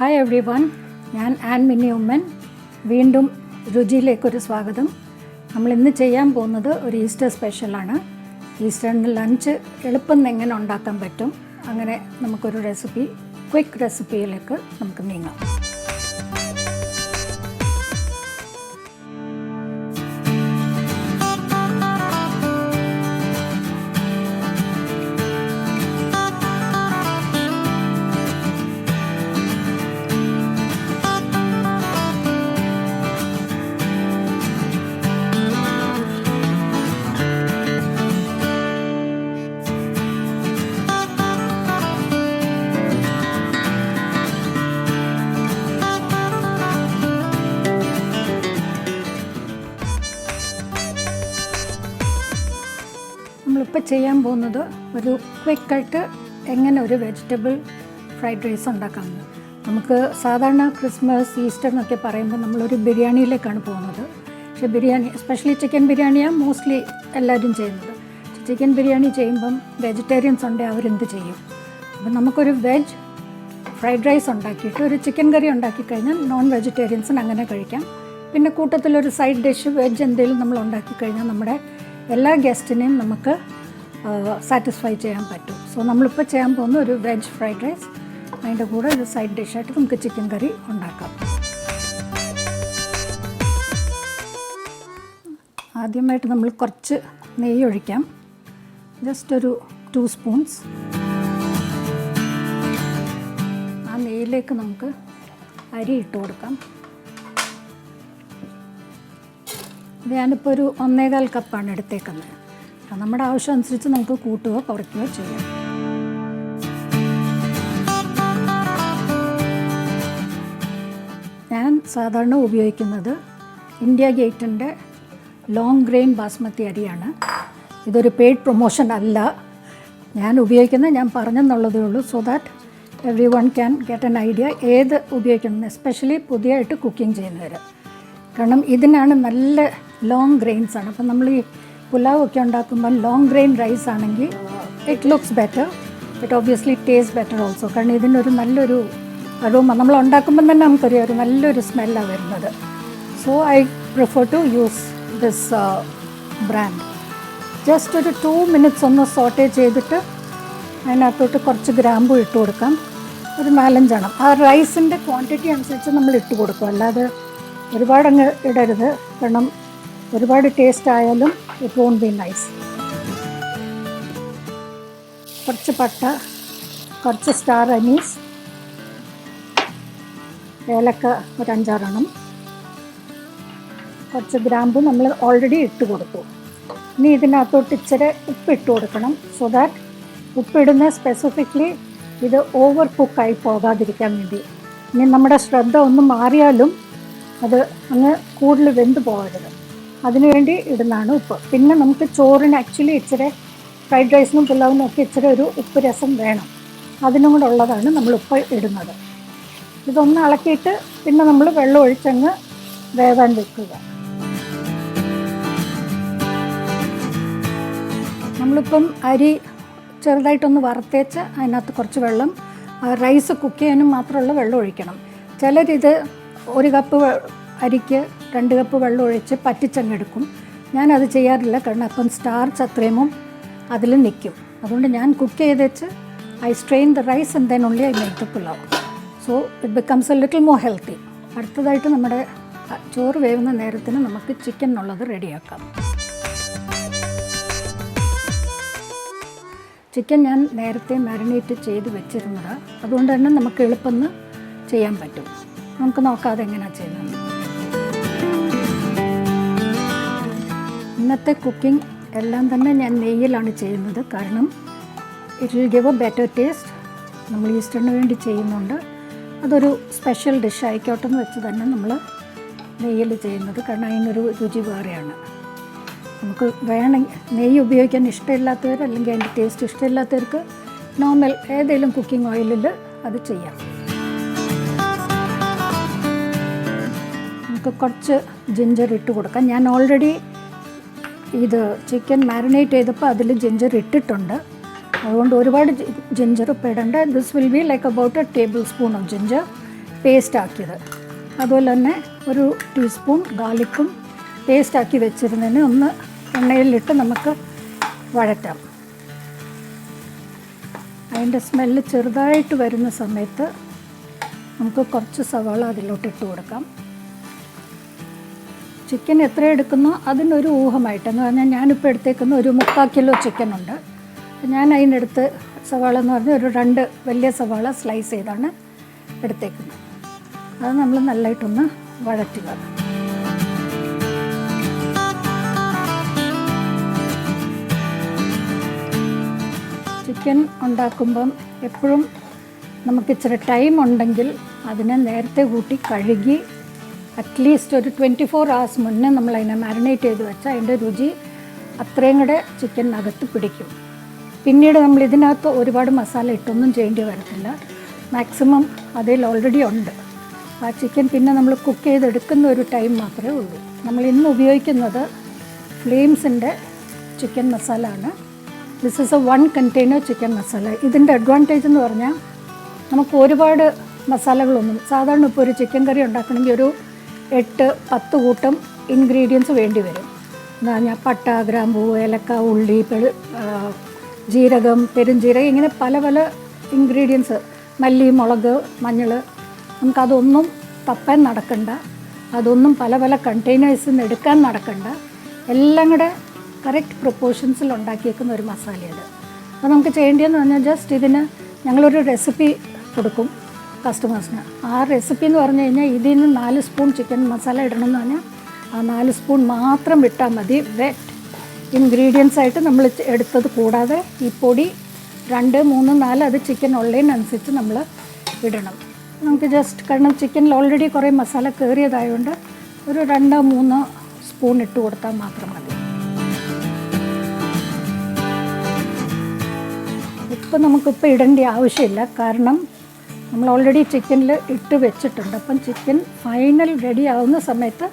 Hi every one, ഞാൻ an mini Oommen. വീണ്ടും രുചിയിലേക്കൊരു സ്വാഗതം. നമ്മളിന്ന് ചെയ്യാൻ പോകുന്നത് ഒരു ഈസ്റ്റർ സ്പെഷ്യലാണ്. ഈസ്റ്ററിന് ലഞ്ച് എളുപ്പം എങ്ങനെ ഉണ്ടാക്കാൻ പറ്റും, അങ്ങനെ നമുക്കൊരു റെസിപ്പി, ക്വിക്ക് റെസിപ്പിയിലേക്ക് നമുക്ക് നീങ്ങാം. നമ്മളിപ്പോൾ ചെയ്യാൻ പോകുന്നത് ഒരു ക്വിക്കായിട്ട് എങ്ങനെ ഒരു വെജിറ്റബിൾ ഫ്രൈഡ് റൈസ് ഉണ്ടാക്കാമെന്ന്. നമുക്ക് സാധാരണ ക്രിസ്മസ്, ഈസ്റ്റർ എന്നൊക്കെ പറയുമ്പോൾ നമ്മളൊരു ബിരിയാണിയിലേക്കാണ് പോകുന്നത്. പക്ഷേ ബിരിയാണി, എസ്പെഷ്യലി ചിക്കൻ ബിരിയാണിയാണ് മോസ്റ്റ്ലി എല്ലാവരും ചെയ്യുന്നത്. ചിക്കൻ ബിരിയാണി ചെയ്യുമ്പം വെജിറ്റേറിയൻസ് ഉണ്ടെങ്കിൽ അവരെന്ത് ചെയ്യും? അപ്പം നമുക്കൊരു വെജ് ഫ്രൈഡ് റൈസ് ഉണ്ടാക്കിയിട്ട് ഒരു ചിക്കൻ കറി ഉണ്ടാക്കി കഴിഞ്ഞാൽ നോൺ വെജിറ്റേറിയൻസിന് അങ്ങനെ കഴിക്കാം. പിന്നെ കൂട്ടത്തിലൊരു സൈഡ് ഡിഷ് വെജ് എന്തെങ്കിലും നമ്മൾ ഉണ്ടാക്കി കഴിഞ്ഞാൽ നമ്മുടെ എല്ലാ ഗസ്റ്റിനെയും നമുക്ക് സാറ്റിസ്ഫൈ ചെയ്യാൻ പറ്റും. സോ നമ്മളിപ്പോൾ ചെയ്യാൻ പോകുന്ന ഒരു വെജ് ഫ്രൈഡ് റൈസ്, അതിൻ്റെ കൂടെ ഒരു സൈഡ് ഡിഷായിട്ട് നമുക്ക് ചിക്കൻ കറി ഉണ്ടാക്കാം. ആദ്യമായിട്ട് നമ്മൾ കുറച്ച് നെയ്യ് ഒഴിക്കാം, ജസ്റ്റ് ഒരു 2 സ്പൂൺസ്. ആ നെയ്യിലേക്ക് നമുക്ക് അരി ഇട്ട് കൊടുക്കാം. ഞാനിപ്പോൾ ഒരു 1.25 കപ്പാണ് എടുത്തേക്കുന്നത്. നമ്മുടെ ആവശ്യം അനുസരിച്ച് നമുക്ക് കൂട്ടുകയോ കുറയ്ക്കുകയോ ചെയ്യാം. ഞാൻ സാധാരണ ഉപയോഗിക്കുന്നത് ഇന്ത്യ ഗേറ്റിൻ്റെ ലോങ് ഗ്രെയിൻ ബാസ്മതി അരിയാണ്. ഇതൊരു പെയ്ഡ് പ്രൊമോഷൻ അല്ല, ഞാൻ ഉപയോഗിക്കുന്നത് ഞാൻ പറഞ്ഞെന്നുള്ളതേ ഉള്ളൂ. So that every one can get an idea ഏത് ഉപയോഗിക്കണം, എസ്പെഷ്യലി പുതിയതായിട്ട് കുക്കിംഗ് ചെയ്യുന്നവർ. കാരണം ഇതിനാണ് നല്ല ലോങ് ഗ്രെയിൻസ് ആണ്. അപ്പം നമ്മൾ ഈ പുലാവ് ഒക്കെ ഉണ്ടാക്കുമ്പോൾ ലോങ് ഗ്രെയിൻ റൈസ് ആണെങ്കിൽ it looks better, it obviously taste better also. കാരണം ഇതിനൊരു നല്ലൊരു അരോമ നമ്മൾ ഉണ്ടാക്കുമ്പം തന്നെ നമുക്കറിയാം, ഒരു നല്ലൊരു സ്മെല്ലാണ് വരുന്നത്. So I prefer to use this brand. Just ഒരു 2 മിനിറ്റ്സ് ഒന്ന് സോട്ടേ ചെയ്തിട്ട് അതിനകത്തോട്ട് കുറച്ച് ഗ്രാമ്പു ഇട്ട് കൊടുക്കാം, ഒരു 4-5 എണ്ണം. ആ റൈസിൻ്റെ ക്വാണ്ടിറ്റി അനുസരിച്ച് നമ്മൾ ഇട്ട് കൊടുക്കും, അല്ലാതെ ഒരുപാടങ്ങ് ഇടരുത്. കാരണം ഒരുപാട് ടേസ്റ്റ് ആയാലും ഇറ്റ് വോണ്ട് ബി നൈസ്. കുറച്ച് പട്ട, കുറച്ച് സ്റ്റാർ അനീസ്, ഏലക്ക ഒരു 5-6 എണ്ണം, കുറച്ച് ഗ്രാമ്പു നമ്മൾ ഓൾറെഡി ഇട്ട് കൊടുത്തു. ഇനി ഇതിനകത്തോട്ട് ഇച്ചിരി ഉപ്പിട്ട് കൊടുക്കണം. സോ ദാറ്റ് ഉപ്പിടുന്ന സ്പെസിഫിക്കലി ഇത് ഓവർ കുക്കായി പോകാതിരിക്കാൻ വേണ്ടി. ഇനി നമ്മുടെ ശ്രദ്ധ ഒന്ന് മാറിയാലും അത് അങ്ങ് കൂടുതൽ വെന്ത് പോകരുത്, അതിനുവേണ്ടി ഇടുന്നതാണ് ഉപ്പ്. പിന്നെ നമുക്ക് ചോറിന് ആക്ച്വലി ഇച്ചിരി ഫ്രൈഡ് റൈസിനും പുലാവിനും ഒക്കെ ഇച്ചിരി ഒരു ഉപ്പ് രസം വേണം, അതിനും കൂടെ ഉള്ളതാണ് നമ്മൾ ഉപ്പ് ഇടുന്നത്. ഇതൊന്ന് ഇളക്കിയിട്ട് പിന്നെ നമ്മൾ വെള്ളം ഒഴിച്ചങ്ങ് വേവാൻ വെക്കുക. നമ്മളിപ്പം അരി ചെറുതായിട്ടൊന്ന് വറുത്തേച്ച് അതിനകത്ത് കുറച്ച് വെള്ളം, റൈസ് കുക്ക് ചെയ്യാനും മാത്രമുള്ള വെള്ളം ഒഴിക്കണം. ചിലരിത് 1 കപ്പ് അരിക്ക് 2 കപ്പ് വെള്ളം ഒഴിച്ച് പറ്റിച്ചങ്ങെടുക്കും. ഞാനത് ചെയ്യാറില്ല, കാരണം അപ്പം സ്റ്റാർച്ച് അത്രയും അതിൽ നിൽക്കും. അതുകൊണ്ട് ഞാൻ കുക്ക് ചെയ്തേച്ച് I strain the rice and then only I make the pulao. So it becomes a little more healthy. അടുത്തതായിട്ട് നമ്മുടെ ചോറ് വേവുന്ന നേരത്തിന് നമുക്ക് ചിക്കൻ എന്നുള്ളത് റെഡിയാക്കാം. ചിക്കൻ ഞാൻ നേരത്തെ മാരിനേറ്റ് ചെയ്ത് വെച്ചിരുന്നത്, അതുകൊണ്ട് തന്നെ നമുക്ക് എളുപ്പം ചെയ്യാൻ പറ്റും. നമുക്ക് നോക്കാതെ എങ്ങനെയാണ് ചെയ്യുന്നത്. ഇന്നത്തെ കുക്കിംഗ് എല്ലാം തന്നെ ഞാൻ നെയ്യിലാണ് ചെയ്യുന്നത്, കാരണം it will give A better taste. നമ്മൾ ഈസ്റ്ററിന് വേണ്ടി ചെയ്യുന്നുണ്ട്, അതൊരു സ്പെഷ്യൽ ഡിഷ് ആയിക്കോട്ടെ എന്ന് വെച്ച് തന്നെ നമ്മൾ നെയ്യിൽ ചെയ്യുന്നത്. കാരണം അതിനൊരു രുചി വേറെയാണ്. നമുക്ക് വേണമെങ്കിൽ നെയ്യ് ഉപയോഗിക്കാൻ ഇഷ്ടമില്ലാത്തവർ, അല്ലെങ്കിൽ അതിൻ്റെ ടേസ്റ്റ് ഇഷ്ടമില്ലാത്തവർക്ക് നോർമൽ ഏതെങ്കിലും കുക്കിംഗ് ഓയിലിൽ അത് ചെയ്യാം. നമുക്ക് കുറച്ച് ജിഞ്ചർ ഇട്ട് കൊടുക്കാം. ഞാൻ ഓൾറെഡി ഇത് ചിക്കൻ മാരിനേറ്റ് ചെയ്തപ്പോൾ അതിൽ ജിഞ്ചർ ഇട്ടിട്ടുണ്ട്, അതുകൊണ്ട് ഒരുപാട് ജിഞ്ചർ ഇപ്പോൾ ഇടണ്ട. This will be like about a tablespoon of ginger. പേസ്റ്റാക്കിയത്. അതുപോലെ തന്നെ ഒരു ടീസ്പൂൺ ഗാർലിക്കും പേസ്റ്റാക്കി വെച്ചിരുന്നതിന് ഒന്ന് എണ്ണയിലിട്ട് നമുക്ക് വഴറ്റാം. അതിൻ്റെ സ്മെല്ല് ചെറുതായിട്ട് വരുന്ന സമയത്ത് നമുക്ക് കുറച്ച് സവാള അതിലോട്ട് ഇട്ട് കൊടുക്കാം. ചിക്കൻ എത്ര എടുക്കുന്നോ അതിനൊരു ഊഹമായിട്ടെന്ന് പറഞ്ഞാൽ ഞാനിപ്പോൾ എടുത്തേക്കുന്ന ഒരു 3/4 കിലോ ചിക്കനുണ്ട്. ഞാൻ അതിനടുത്ത് സവാള എന്ന് പറഞ്ഞാൽ ഒരു 2 വലിയ സവാള സ്ലൈസ് ചെയ്താണ് എടുത്തേക്കുന്നത്. അത് നമ്മൾ നല്ലതായിട്ടൊന്ന് വഴറ്റുക. ചിക്കൻ ഉണ്ടാക്കുമ്പം എപ്പോഴും നമുക്ക് ഇച്ചിരി ടൈം ഉണ്ടെങ്കിൽ അതിനെ നേരത്തെ കൂട്ടി കഴുകി അറ്റ്ലീസ്റ്റ് ഒരു 24 hours മുന്നേ നമ്മളതിനെ മാരിനേറ്റ് ചെയ്ത് വെച്ചാൽ അതിൻ്റെ രുചി അത്രയും കൂടെ ചിക്കനകത്ത് പിടിക്കും. പിന്നീട് നമ്മൾ ഇതിനകത്ത് ഒരുപാട് മസാല ഇട്ടൊന്നും ചെയ്യേണ്ടി വരത്തില്ല. മാക്സിമം അതിൽ ഓൾറെഡി ഉണ്ട്. ആ ചിക്കൻ പിന്നെ നമ്മൾ കുക്ക് ചെയ്തെടുക്കുന്ന ഒരു ടൈം മാത്രമേ ഉള്ളൂ. നമ്മൾ ഇന്ന് ഉപയോഗിക്കുന്നത് ഫ്ലെയിംസിൻ്റെ ചിക്കൻ മസാല ആണ്. This is A 1 container chicken masala. ഇതിൻ്റെ അഡ്വാൻറ്റേജ് എന്ന് പറഞ്ഞാൽ നമുക്ക് ഒരുപാട് മസാലകളൊന്നും, സാധാരണ ഇപ്പോൾ ഒരു ചിക്കൻ കറി ഉണ്ടാക്കണമെങ്കിൽ ഒരു 8-10 കൂട്ടം ഇൻഗ്രീഡിയൻസ് വേണ്ടി വരും. എന്ന് പറഞ്ഞാൽ പട്ട, ഗ്രാമ്പൂ, ഏലക്ക, ഉള്ളി, ജീരകം, പെരുംജീരകം, ഇങ്ങനെ പല പല ഇൻഗ്രീഡിയൻസ്, മല്ലി, മുളക്, മഞ്ഞൾ. നമുക്കതൊന്നും തപ്പാൻ നടക്കണ്ട, അതൊന്നും പല പല കണ്ടെയ്നേഴ്സിൽ നിന്ന് എടുക്കാൻ നടക്കണ്ട. എല്ലാം കൂടെ കറക്റ്റ് പ്രൊപ്പോർഷൻസിൽ ഉണ്ടാക്കിയേക്കുന്ന ഒരു മസാലയത്. അപ്പോൾ നമുക്ക് ചെയ്യേണ്ടതെന്ന് പറഞ്ഞാൽ ജസ്റ്റ് ഇതിന് ഞങ്ങളൊരു റെസിപ്പി കൊടുക്കും കസ്റ്റമേഴ്സിന്. ആ റെസിപ്പി എന്ന് പറഞ്ഞു കഴിഞ്ഞാൽ ഇതിൽ നിന്ന് 4 സ്പൂൺ ചിക്കൻ മസാല ഇടണമെന്ന് പറഞ്ഞാൽ ആ 4 സ്പൂൺ മാത്രം ഇട്ടാൽ മതി. വെറ്റ് ഇൻഗ്രീഡിയൻസ് ആയിട്ട് നമ്മൾ എടുത്തത് കൂടാതെ ഈ പൊടി 2, 3, 4 അത് ചിക്കൻ ഉള്ളതിനനുസരിച്ച് നമ്മൾ ഇടണം. നമുക്ക് ജസ്റ്റ് കാരണം ചിക്കനിൽ ഓൾറെഡി കുറേ മസാല കയറിയതായതുകൊണ്ട് ഒരു 2-3 സ്പൂൺ ഇട്ട് കൊടുത്താൽ മാത്രം മതി. ഇപ്പം നമുക്കിപ്പോൾ ഇടേണ്ട ആവശ്യമില്ല, കാരണം നമ്മൾ ഓൾറെഡി ചിക്കനിൽ ഇട്ട് വെച്ചിട്ടുണ്ട്. അപ്പം ചിക്കൻ ഫൈനൽ റെഡി ആവുന്ന സമയത്ത്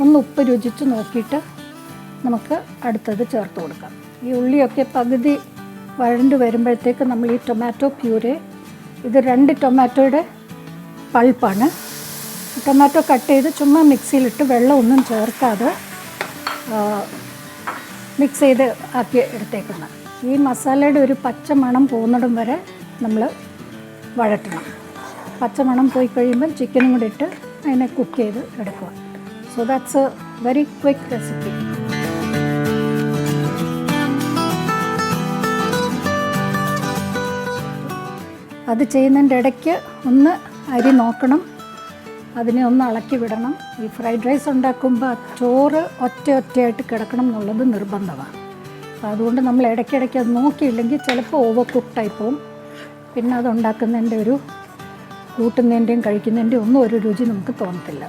ഒന്ന് ഉപ്പ് രുചിച്ച് നോക്കിയിട്ട് നമുക്ക് അടുത്തത് ചേർത്ത് കൊടുക്കാം. ഈ ഉള്ളിയൊക്കെ പകുതി വഴണ്ട് വരുമ്പോഴത്തേക്ക് നമ്മൾ ഈ ടൊമാറ്റോ പ്യൂരെ, ഇത് 2 ടൊമാറ്റോയുടെ പൾപ്പാണ്. ടൊമാറ്റോ കട്ട് ചെയ്ത് ചുമ്മാ മിക്സിയിലിട്ട് വെള്ളമൊന്നും ചേർക്കാതെ മിക്സ് ചെയ്ത് ആക്കി എടുത്തേക്കുന്നത്. ഈ മസാലയുടെ ഒരു പച്ച മണം പോകുന്നിടം വരെ നമ്മൾ വഴറ്റണം. പച്ച മണം പോയി കഴിയുമ്പോൾ ചിക്കനും കൂടി ഇട്ട് അതിനെ കുക്ക് ചെയ്ത് എടുക്കുക. So that's A very quick recipe. അത് ചെയ്യുന്നതിൻ്റെ ഇടയ്ക്ക് ഒന്ന് അരി നോക്കണം, അതിനെ ഒന്ന് ഇളക്കി വിടണം. ഈ ഫ്രൈഡ് റൈസ് ഉണ്ടാക്കുമ്പോൾ ചോറ് ഒറ്റയായിട്ട് കിടക്കണം എന്നുള്ളത് നിർബന്ധമാണ്. അപ്പോൾ അതുകൊണ്ട് നമ്മൾ ഇടയ്ക്കിടയ്ക്ക് അത് നോക്കിയില്ലെങ്കിൽ ചിലപ്പോൾ ഓവർ കുക്ക്ഡായി പോവും. പിന്നെ അത് ഉണ്ടാക്കുന്നതിൻ്റെ ഒരു കൂട്ടുന്നതിൻ്റെയും കഴിക്കുന്നതിൻ്റെയും ഒന്നും ഒരു രുചി നമുക്ക് തോന്നത്തില്ല.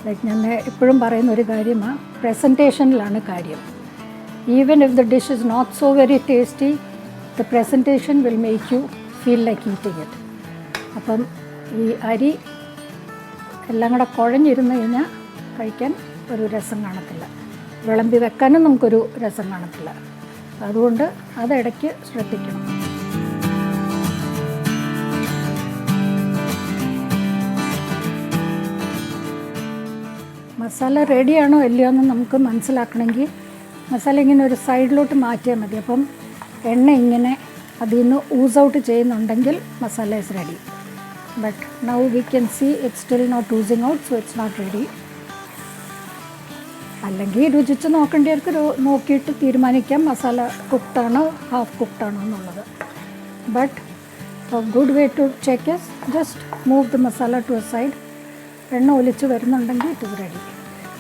ലൈക്ക് ഞാൻ എപ്പോഴും പറയുന്ന ഒരു കാര്യമാണ്, പ്രസൻറ്റേഷനിലാണ് കാര്യം. Even if the dish is not so very tasty, the presentation will make you feel like eating it. അപ്പം ഈ അരി എല്ലാം കൂടെ കുഴഞ്ഞിരുന്ന് കഴിഞ്ഞാൽ കഴിക്കാൻ ഒരു രസം കാണത്തില്ല, വിളമ്പി വെക്കാനും നമുക്കൊരു രസം കാണത്തില്ല. അതുകൊണ്ട് അതിടയ്ക്ക് ശ്രദ്ധിക്കണം. മസാല റെഡിയാണോ ഇല്ലയോ എന്ന് നമുക്ക് മനസ്സിലാക്കണമെങ്കിൽ മസാല ഇങ്ങനെ ഒരു സൈഡിലോട്ട് മാറ്റിയാൽ മതി. അപ്പം എണ്ണ ഇങ്ങനെ അതിൽ നിന്ന് ഊസ് ഔട്ട് ചെയ്യുന്നുണ്ടെങ്കിൽ masala is ready. But now we can see it's still not oozing out, so it's not ready. അല്ലെങ്കിൽ രുചിച്ച് നോക്കേണ്ടവർക്ക് നോക്കിയിട്ട് തീരുമാനിക്കാം മസാല കുക്ക്ഡാണോ ഹാഫ് കുക്ക്ഡാണോ എന്നുള്ളത്. But a good way to check is just move the masala to a side. എണ്ണ ഒലിച്ച് വരുന്നുണ്ടെങ്കിൽ ഇറ്റ് ഇസ് റെഡി.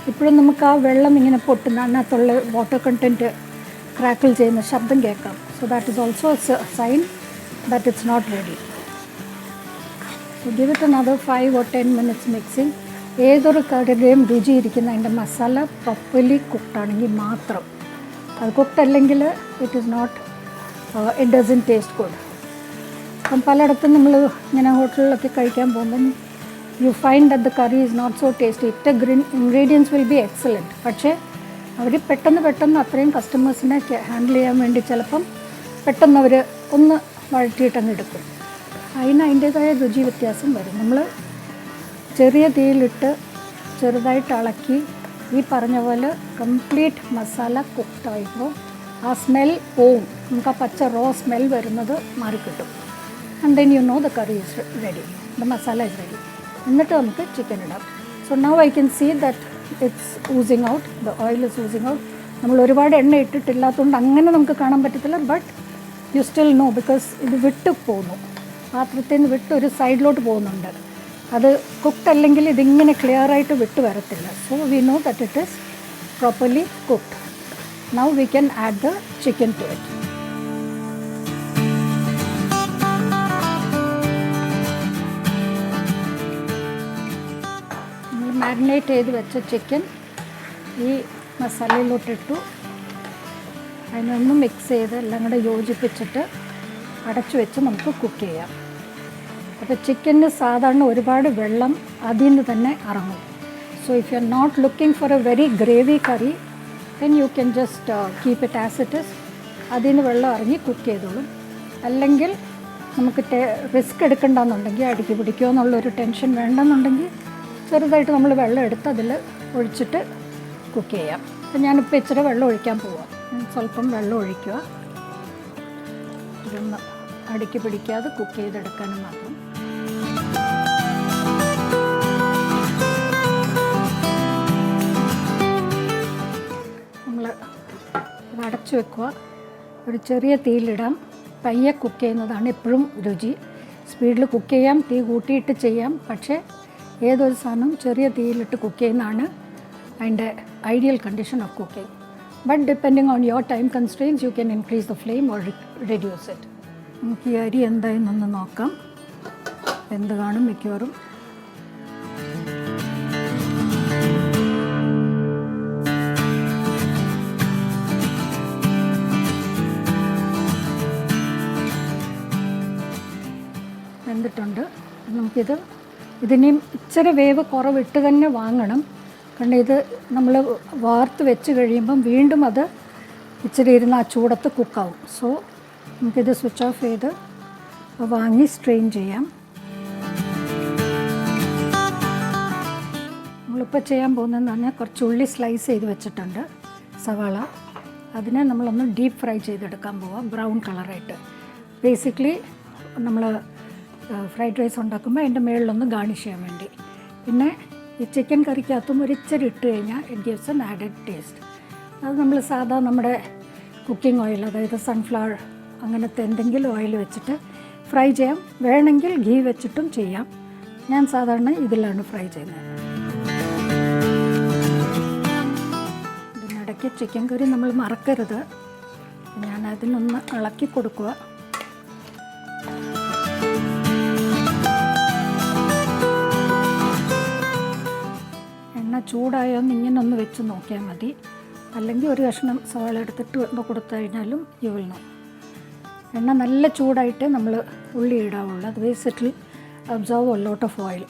ഇപ്പോഴും നമുക്ക് ആ വെള്ളം ഇങ്ങനെ പൊട്ടുന്ന അതിനകത്തുള്ള വാട്ടർ കണ്ടൻറ്റ് ക്രാക്കിൾ ചെയ്യുന്ന ശബ്ദം കേൾക്കാം. So that is also a sign that it's not ready. So give it another 5 or 10 minutes mixing. ഏതൊരു കറിയുടെയും രുചി ഇരിക്കുന്ന അതിൻ്റെ മസാല പ്രോപ്പർലി കുക്ക്ഡാണെങ്കിൽ മാത്രം. അത് കുക്ക്ഡ് അല്ലെങ്കിൽ ഇറ്റ് ഡസൻറ്റ് ടേസ്റ്റ് ഗുഡ്. അപ്പം പലയിടത്തും നമ്മൾ ഇങ്ങനെ ഹോട്ടലിലൊക്കെ കഴിക്കാൻ പോകുമ്പം you find that the curry is not so tasty. Ingredients will be excellent, പക്ഷേ അവർ പെട്ടെന്ന് അത്രയും കസ്റ്റമേഴ്സിനെ ഹാൻഡിൽ ചെയ്യാൻ വേണ്ടി ചിലപ്പം പെട്ടെന്ന് അവർ ഒന്ന് വഴറ്റിയിട്ടങ്ങ് എടുക്കും. അതിൻ്റേതായ രുചി വ്യത്യാസം വരും. നമ്മൾ ചെറിയ തീയിലിട്ട് ചെറുതായിട്ട് ഇളക്കി ഈ പറഞ്ഞ പോലെ കംപ്ലീറ്റ് മസാല കുക്ക്ഡായിപ്പോൾ ആ സ്മെൽ പോവും, നമുക്ക് ആ പച്ച റോ സ്മെൽ വരുന്നത് മാറിക്കിട്ടും. And then you know the curry is ready, the masala is ready. എന്നിട്ട് നമുക്ക് ചിക്കൻ ഇടാം. So now I can see that it's oozing out, the oil is oozing out. നമ്മൾ ഒരുപാട് എണ്ണ ഇട്ടിട്ടില്ലാത്തതുകൊണ്ട് അങ്ങനെ നമുക്ക് കാണാൻ പറ്റത്തില്ല, but you still know, because ഇത് വിട്ട് പോകുന്നു, പാത്രത്തിൽ നിന്ന് വിട്ട് ഒരു സൈഡിലോട്ട് പോകുന്നുണ്ട്. അത് കുക്ക്ഡ് അല്ലെങ്കിൽ ഇതിങ്ങനെ ക്ലിയർ ആയിട്ട് വിട്ട് വരത്തില്ല. So we know that it is properly cooked. Now we can add the chicken to it. നമ്മൾ മാരിനേറ്റ് ചെയ്ത് വെച്ച ചിക്കൻ ഈ മസാലയിലോട്ടിട്ടു. അതിനൊന്ന് മിക്സ് ചെയ്ത് എല്ലാം കൂടെ യോജിപ്പിച്ചിട്ട് അടച്ചു വെച്ച് നമുക്ക് കുക്ക് ചെയ്യാം. അപ്പോൾ ചിക്കന് സാധാരണ ഒരുപാട് വെള്ളം അതിൽ നിന്ന് തന്നെ ഇറങ്ങും. So if you are not looking for a very gravy curry then you can just keep it as it is. അതിൽ നിന്ന് വെള്ളം ഇറങ്ങി കുക്ക് ചെയ്തോളും. അല്ലെങ്കിൽ നമുക്ക് റിസ്ക് എടുക്കണ്ടെന്നുണ്ടെങ്കിൽ അടിക്ക് പിടിക്കുമോ എന്നുള്ളൊരു ടെൻഷൻ വേണ്ടെന്നുണ്ടെങ്കിൽ ചെറുതായിട്ട് നമ്മൾ വെള്ളം എടുത്ത് അതിൽ ഒഴിച്ചിട്ട് കുക്ക് ചെയ്യാം. അപ്പം ഞാനിപ്പോൾ ഇച്ചിരി വെള്ളം ഒഴിക്കാൻ പോവാം. സ്വല്പം വെള്ളം ഒഴിക്കുക, ഇതൊന്ന് അടിക്ക് പിടിക്കാതെ കുക്ക് ചെയ്തെടുക്കാനും മാത്രം. നമ്മൾ അടച്ചു വെക്കുക, ഒരു ചെറിയ തീയിലിടാം. പയ്യെ കുക്ക് ചെയ്യുന്നതാണ് എപ്പോഴും രുചി. സ്പീഡിൽ കുക്ക് ചെയ്യാം, തീ കൂട്ടിയിട്ട് ചെയ്യാം, പക്ഷേ ഏതൊരു സാധനവും ചെറിയ തീയിലിട്ട് കുക്ക് ചെയ്യുന്നതാണ് അതിൻ്റെ ideal condition of cooking. But depending on your time constraints you can increase the flame or reduce it. നമുക്ക് ഈ അരി എന്തായെന്നൊന്ന് നോക്കാം. എന്ത് കാണും മിക്കവാറും. വെന്തിട്ടുണ്ട്. ഇതിനെയും ഇച്ചിരി വേവ് കുറവിട്ട് തന്നെ വാങ്ങണം. കാരണം ഇത് നമ്മൾ വാർത്ത് വെച്ച് കഴിയുമ്പം വീണ്ടും അത് ഇച്ചിരി ഇരുന്ന് ആ ചൂടത്ത് കുക്കാവും. സോ നമുക്കിത് സ്വിച്ച് ഓഫ് ചെയ്ത് വാങ്ങി സ്ട്രെയിൻ ചെയ്യാം. നമ്മളിപ്പോൾ ചെയ്യാൻ പോകുന്നതെന്ന് പറഞ്ഞാൽ കുറച്ച് ഉള്ളി സ്ലൈസ് ചെയ്ത് വെച്ചിട്ടുണ്ട്, സവാള. അതിനെ നമ്മളൊന്ന് ഡീപ്പ് ഫ്രൈ ചെയ്തെടുക്കാൻ പോവാം, ബ്രൗൺ കളറായിട്ട്. ബേസിക്കലി നമ്മൾ ഫ്രൈഡ് റൈസ് ഉണ്ടാക്കുമ്പോൾ അതിൻ്റെ മുകളിലൊന്ന് ഗാർണിഷ് ചെയ്യാൻ വേണ്ടി. പിന്നെ ഈ ചിക്കൻ കറിക്കകത്തും ഒരു ഇച്ചിരി ഇട്ട് കഴിഞ്ഞാൽ it gives N added taste. അത് നമ്മൾ സാധാ നമ്മുടെ കുക്കിംഗ് ഓയിൽ, അതായത് സൺഫ്ലവർ അങ്ങനത്തെ എന്തെങ്കിലും ഓയിൽ വെച്ചിട്ട് ഫ്രൈ ചെയ്യാം. വേണമെങ്കിൽ ഗീ വെച്ചിട്ടും ചെയ്യാം. ഞാൻ സാധാരണ ഇതിലാണ് ഫ്രൈ ചെയ്യുന്നത്. ഇതിനിടയ്ക്ക് ചിക്കൻ കറി നമ്മൾ മറക്കരുത്. ഞാൻ അതിനൊന്ന് ഇളക്കി കൊടുക്കുക. ചൂടായോന്ന് ഇങ്ങനെ ഒന്ന് വെച്ച് നോക്കിയാൽ മതി. അല്ലെങ്കിൽ ഒരു കഷ്ണം സവാള എടുത്തിട്ട് ഒന്ന് കൊടുത്തു കഴിഞ്ഞാലും യു വിൽ നോ. എണ്ണ നല്ല ചൂടായിട്ട് നമ്മൾ ഉള്ളി ഇടാവുള്ളൂ. Otherwise it will absorb a lot of oil.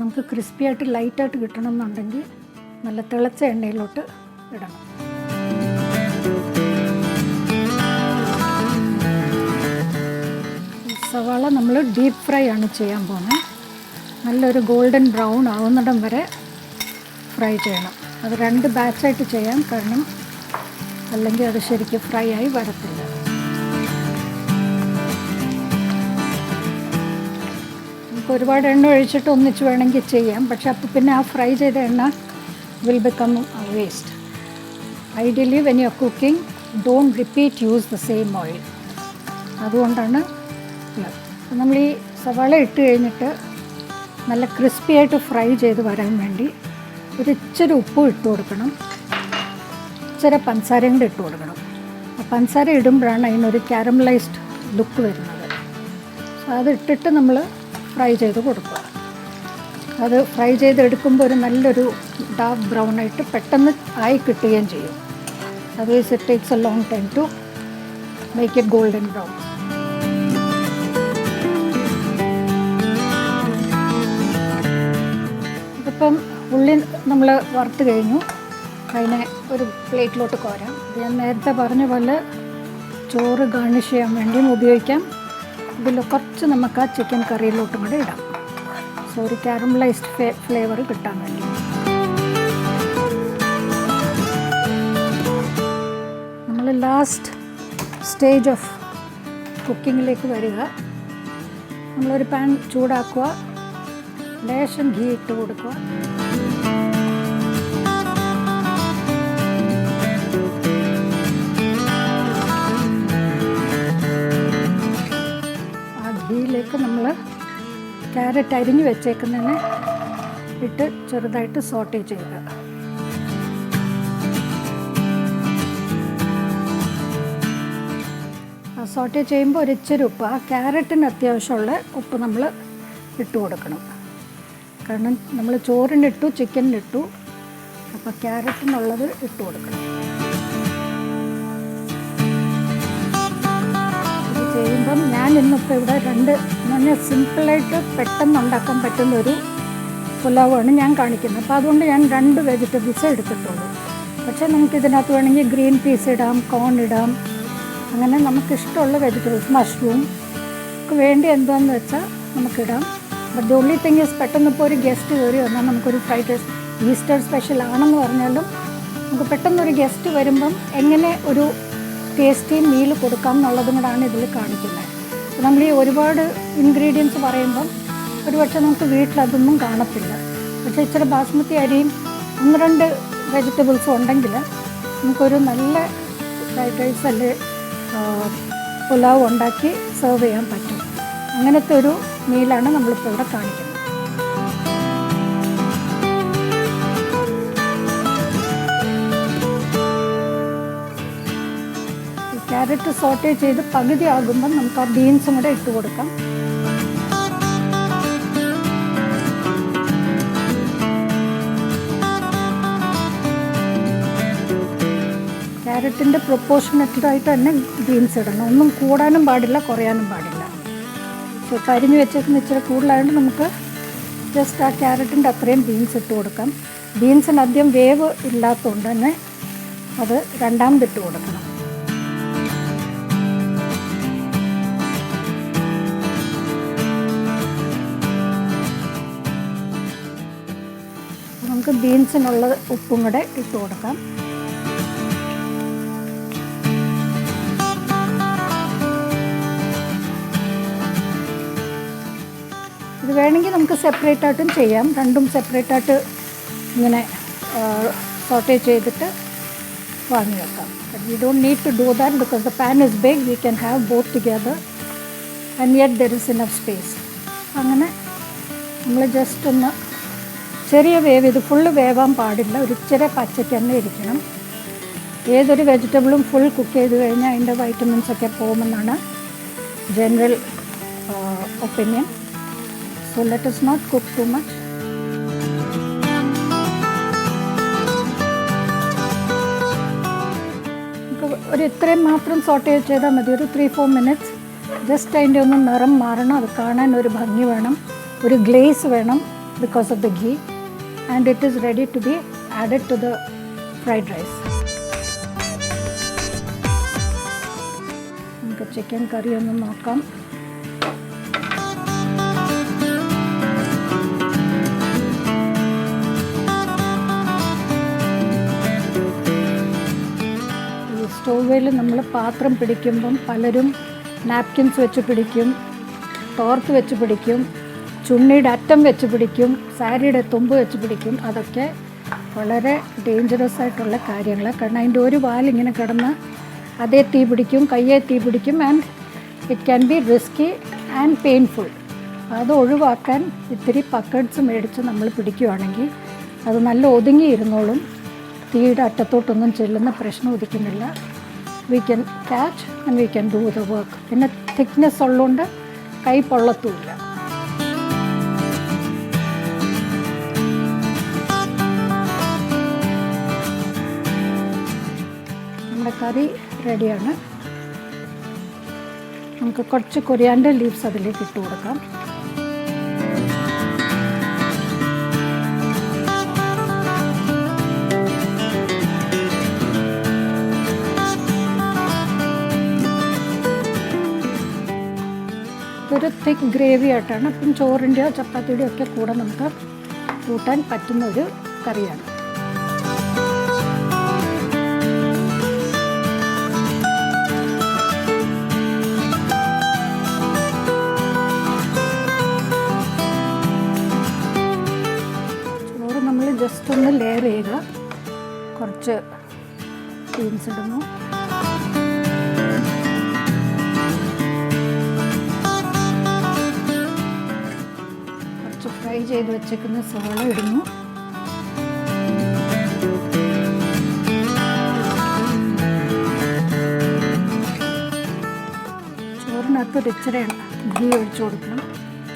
നമുക്ക് ക്രിസ്പി ആയിട്ട് ലൈറ്റായിട്ട് കിട്ടണം എന്നുണ്ടെങ്കിൽ നല്ല തിളച്ച എണ്ണയിലോട്ട് ഇടണം. സവാള നമ്മൾ ഡീപ്പ് ഫ്രൈ ആണ് ചെയ്യാൻ പോകുന്നത്. നല്ലൊരു ഗോൾഡൻ ബ്രൗൺ ആവുന്നിടം വരെ ഫ്രൈ ചെയ്യണം. അത് 2 ബാച്ചായിട്ട് ചെയ്യാം, കാരണം അല്ലെങ്കിൽ അത് ശരിക്കും ഫ്രൈ ആയി വരത്തില്ല. നമുക്ക് ഒരുപാട് എണ്ണ ഒഴിച്ചിട്ട് ഒന്നിച്ച് വേണമെങ്കിൽ ചെയ്യാം, പക്ഷെ അപ്പോൾ പിന്നെ ആ ഫ്രൈ ചെയ്ത എണ്ണ will become waste. Ideally when you are cooking don't repeat use the same oil. അതുകൊണ്ടാണ് നമ്മൾ ഈ സവാള ഇട്ട് കഴിഞ്ഞിട്ട് നല്ല ക്രിസ്പി ആയിട്ട് ഫ്രൈ ചെയ്ത് വരാൻ വേണ്ടി ഒരു ഇച്ചിരി ഉപ്പും ഇട്ട് കൊടുക്കണം, ഇച്ചിരി പഞ്ചസാരയും കൂടെ ഇട്ട് കൊടുക്കണം. പഞ്ചസാര ഇടുമ്പോഴാണ് അതിനൊരു കാരമലൈസ്ഡ് ലുക്ക് വരുന്നത്. സോ അത് ഇട്ടിട്ട് നമ്മൾ ഫ്രൈ ചെയ്ത് കൊടുക്കുക. അത് ഫ്രൈ ചെയ്തെടുക്കുമ്പോൾ ഒരു നല്ലൊരു ഡാർക്ക് ബ്രൗൺ ആയിട്ട് പെട്ടെന്ന് ആയി കിട്ടുകയും ചെയ്യും. Otherwise it takes a long time to make it golden brown. ഇതിപ്പം ഉള്ളി നമ്മൾ വറുത്ത് കഴിഞ്ഞു. അതിനെ ഒരു പ്ലേറ്റിലോട്ട് കോരാം. ഞാൻ നേരത്തെ പറഞ്ഞ പോലെ ചോറ് ഗാർണിഷ് ചെയ്യാൻ വേണ്ടിയും ഉപയോഗിക്കാം, ഇതിൽ കുറച്ച് നമുക്ക് ആ ചിക്കൻ കറിയിലോട്ടും കൂടെ ഇടാം. സോ ഒരു കാരമലൈസ്ഡ് ഫ്ലേവർ കിട്ടാൻ വേണ്ടി. നമ്മൾ ലാസ്റ്റ് സ്റ്റേജ് ഓഫ് കുക്കിങ്ങിലേക്ക് വരിക. നമ്മളൊരു പാൻ ചൂടാക്കുക, ലേശം ഘീ ഇട്ട് കൊടുക്കുക. ആ ഘീയിലേക്ക് നമ്മൾ ക്യാരറ്റ് അരിഞ്ഞ് വെച്ചേക്കുന്നതിനെ ഇട്ട് ചെറുതായിട്ട് സോട്ടേ ചെയ്യുക. സോട്ടേ ചെയ്യുമ്പോൾ ഒരു ഇച്ചിരി ഉപ്പ്, ആ ക്യാരറ്റിന് അത്യാവശ്യമുള്ള ഉപ്പ് നമ്മൾ ഇട്ട് കൊടുക്കണം. കാരണം നമ്മൾ ചോറിനിട്ടു, ചിക്കനിലിട്ടു, അപ്പോൾ ക്യാരറ്റിനുള്ളത് ഇട്ട് കൊടുക്കണം. ഇത് ചെയ്യുമ്പം ഞാൻ ഇന്നിപ്പോൾ ഇവിടെ നല്ല സിമ്പിളായിട്ട് പെട്ടെന്ന് ഉണ്ടാക്കാൻ പറ്റുന്നൊരു പുലാവാണ് ഞാൻ കാണിക്കുന്നത്. അപ്പോൾ അതുകൊണ്ട് ഞാൻ 2 വെജിറ്റബിൾസേ എടുത്തിട്ടുള്ളൂ. പക്ഷേ നമുക്കിതിനകത്ത് വേണമെങ്കിൽ ഗ്രീൻ പീസ് ഇടാം, കോൺ ഇടാം, അങ്ങനെ നമുക്കിഷ്ടമുള്ള വെജിറ്റബിൾസ്, മഷ്റൂം ഒക്കെ വേണ്ടി എന്താണെന്ന് വെച്ചാൽ നമുക്കിടാം. But the only thing is പെട്ടെന്ന് ഇപ്പോൾ ഒരു ഗസ്റ്റ് കയറി വന്നാൽ നമുക്കൊരു ഫ്രൈഡ് റൈസ് ഈസ്റ്റർ സ്പെഷ്യൽ ആണെന്ന് പറഞ്ഞാലും നമുക്ക് പെട്ടെന്നൊരു ഗസ്റ്റ് വരുമ്പം എങ്ങനെ ഒരു ടേസ്റ്റി മീൽ കൊടുക്കാം എന്നുള്ളതും കൂടാണ് ഇതിൽ കാണിക്കുന്നത്. അപ്പോൾ നമ്മൾ ഈ ഒരുപാട് ഇൻഗ്രീഡിയൻസ് പറയുമ്പം ഒരുപക്ഷെ നമുക്ക് വീട്ടിലതൊന്നും കാണത്തില്ല. പക്ഷേ ഇച്ചിരി ബാസ്മതി അരിയും 1-2 വെജിറ്റബിൾസും ഉണ്ടെങ്കിൽ നമുക്കൊരു നല്ല ഫ്രൈഡ് റൈസ് അല്ലെ പുലാവ് ഉണ്ടാക്കി സെർവ് ചെയ്യാൻ പറ്റും. അങ്ങനത്തെ ഒരു മീലാണ് നമ്മളിപ്പോൾ ഇവിടെ കാണിക്കുന്നത്. ക്യാരറ്റ് സോട്ടേ ചെയ്ത് പകുതി ആകുമ്പം നമുക്ക് ആ ബീൻസും കൂടെ ഇട്ട് കൊടുക്കാം. ക്യാരറ്റിൻ്റെ പ്രൊപ്പോർഷനറ്റായിട്ട് തന്നെ ബീൻസ് ഇടണം. ഒന്നും കൂടാനും പാടില്ല, കുറയാനും പാടില്ല. സോ കരിഞ്ഞ് വെച്ചേക്കുന്ന ഇച്ചിരി കൂടുതലായതുകൊണ്ട് നമുക്ക് ജസ്റ്റ് ആ ക്യാരറ്റിൻ്റെ അത്രയും ബീൻസ് ഇട്ട് കൊടുക്കാം. ബീൻസിന് അധികം വേവ് ഇല്ലാത്തതുകൊണ്ട് തന്നെ അത് രണ്ടാമതിട്ട് കൊടുക്കണം. നമുക്ക് ബീൻസിനുള്ള ഉപ്പും കൂടെ ഇട്ട് കൊടുക്കാം. ഇത് വേണമെങ്കിൽ നമുക്ക് സെപ്പറേറ്റായിട്ടും ചെയ്യാം. രണ്ടും സെപ്പറേറ്റായിട്ട് ഇങ്ങനെ സോട്ടേ ചെയ്തിട്ട് വാങ്ങി വെക്കാം. But we don't need to do that because the pan is big. We can have both together and yet there is enough space. അങ്ങനെ നമ്മൾ ജസ്റ്റ് ഒന്ന് ചെറിയ വേവ്, ഇത് ഫുള്ള് വേവാൻ പാടില്ല, ഒരു ഇച്ചിരി പച്ചയ്ക്ക് തന്നെ ഇരിക്കണം. ഏതൊരു വെജിറ്റബിളും ഫുൾ കുക്ക് ചെയ്ത് കഴിഞ്ഞാൽ അതിൻ്റെ വൈറ്റമിൻസൊക്കെ പോകുമെന്നാണ് general opinion. So let us not cook too much. ഒരു ഇത്രയും മാത്രം സോട്ടേ ചെയ്താൽ മതി. ഒരു 3-4 മിനിറ്റ്സ് ജസ്റ്റ് അതിൻ്റെ ഒന്ന് നിറം മാറണം. അത് കാണാൻ ഒരു ഭംഗി വേണം, ഒരു ഗ്ലേസ് വേണം because of the ghee. And it is ready to be added to the fried rice. നമുക്ക് ചിക്കൻ കറി ഒന്ന് നോക്കാം. സ്റ്റോവിൽ നമ്മൾ പാത്രം പിടിക്കുമ്പം പലരും നാപ്കിൻസ് വെച്ച് പിടിക്കും, തോർത്ത് വെച്ച് പിടിക്കും, ചുണ്ണിയുടെ അറ്റം വെച്ച് പിടിക്കും, സാരിയുടെ തുമ്പ് വെച്ച് പിടിക്കും. അതൊക്കെ വളരെ ഡേഞ്ചറസ് ആയിട്ടുള്ള കാര്യങ്ങൾ. കാരണം അതിൻ്റെ ഒരു വാലിങ്ങനെ കിടന്ന് അതേ തീ പിടിക്കും, കയ്യെ തീ പിടിക്കും. And it can be risky and painful. അത് ഒഴിവാക്കാൻ ഇത്തിരി പക്കഡ്സ് മേടിച്ച് നമ്മൾ പിടിക്കുകയാണെങ്കിൽ അത് നല്ല ഒതുങ്ങിയിരുന്നോളും. തീയുടെ അറ്റത്തോട്ടൊന്നും ചെല്ലുന്ന പ്രശ്നം ഉദിക്കുന്നില്ല. We can catch and we can do the work. പിന്നെ തിക്നെസ് ഉള്ളതുകൊണ്ട് കൈ പൊള്ളത്തുമില്ല. നമ്മുടെ കറി റെഡിയാണ്. നമുക്ക് കുറച്ച് കൊറിയാൻഡർ ലീവ്സ് അതിലേക്ക് ഇട്ട് കൊടുക്കാം. ഇതൊരു തിക്ക് ഗ്രേവി ആയിട്ടാണ്. അപ്പം ചോറിൻ്റെയോ ചപ്പാത്തിയുടെയോ ഒക്കെ കൂടെ നമുക്ക് കൂട്ടാൻ പറ്റുന്ന ഒരു കറിയാണ്. ചോറ് നമ്മൾ ജസ്റ്റ് ഒന്ന് ലെയർ ചെയ്യുക. കുറച്ച് ബീൻസ് ഇടുന്നു, കുറച്ച് ഫ്രൈ ചെയ്ത് വെച്ചേക്കുന്ന സവാള ഇടുന്നു, ചോറിനകത്ത് ഒരു ഇച്ചിരി ഘീ ഒഴിച്ചു കൊടുക്കണം.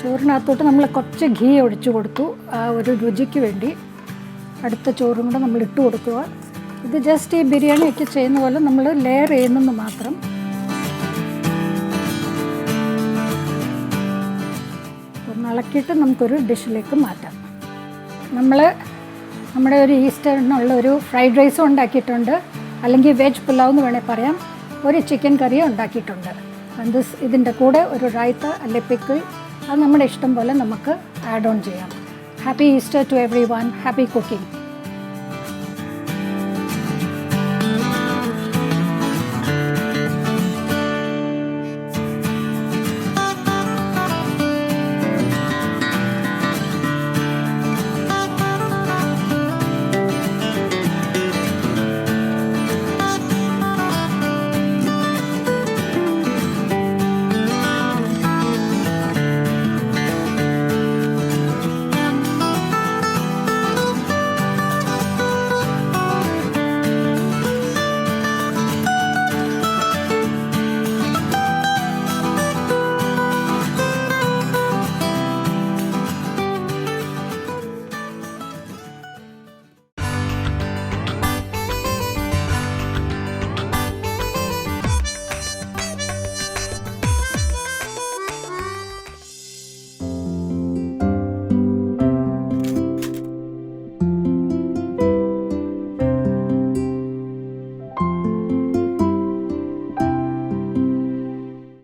ചോറിനകത്തോട്ട് നമ്മൾ കുറച്ച് ഘീ ഒഴിച്ചു കൊടുത്തു ആ ഒരു രുചിക്ക് വേണ്ടി. അടുത്ത ചോറും കൂടെ നമ്മൾ ഇട്ട് കൊടുക്കുക. ഇത് ജസ്റ്റ് ഈ ബിരിയാണിയൊക്കെ ചെയ്യുന്ന പോലെ നമ്മൾ ലെയർ ചെയ്യുന്നെന്ന് മാത്രം. ഒന്ന് ഇളക്കിയിട്ട് നമുക്കൊരു ഡിഷിലേക്ക് മാറ്റാം. നമ്മുടെ ഒരു ഈസ്റ്ററിനുള്ള ഒരു ഫ്രൈഡ് റൈസും ഉണ്ടാക്കിയിട്ടുണ്ട്, അല്ലെങ്കിൽ വെജ് പുലാവ് എന്ന് വേണേൽ പറയാം. ഒരു ചിക്കൻ കറിയും ഉണ്ടാക്കിയിട്ടുണ്ട്. ഇതിൻ്റെ കൂടെ ഒരു റൈത്ത അല്ലെങ്കിൽ പിക്കിൾ, അത് നമ്മുടെ ഇഷ്ടം പോലെ നമുക്ക് ആഡ് ഓൺ ചെയ്യാം. Happy Easter to everyone. Happy cooking.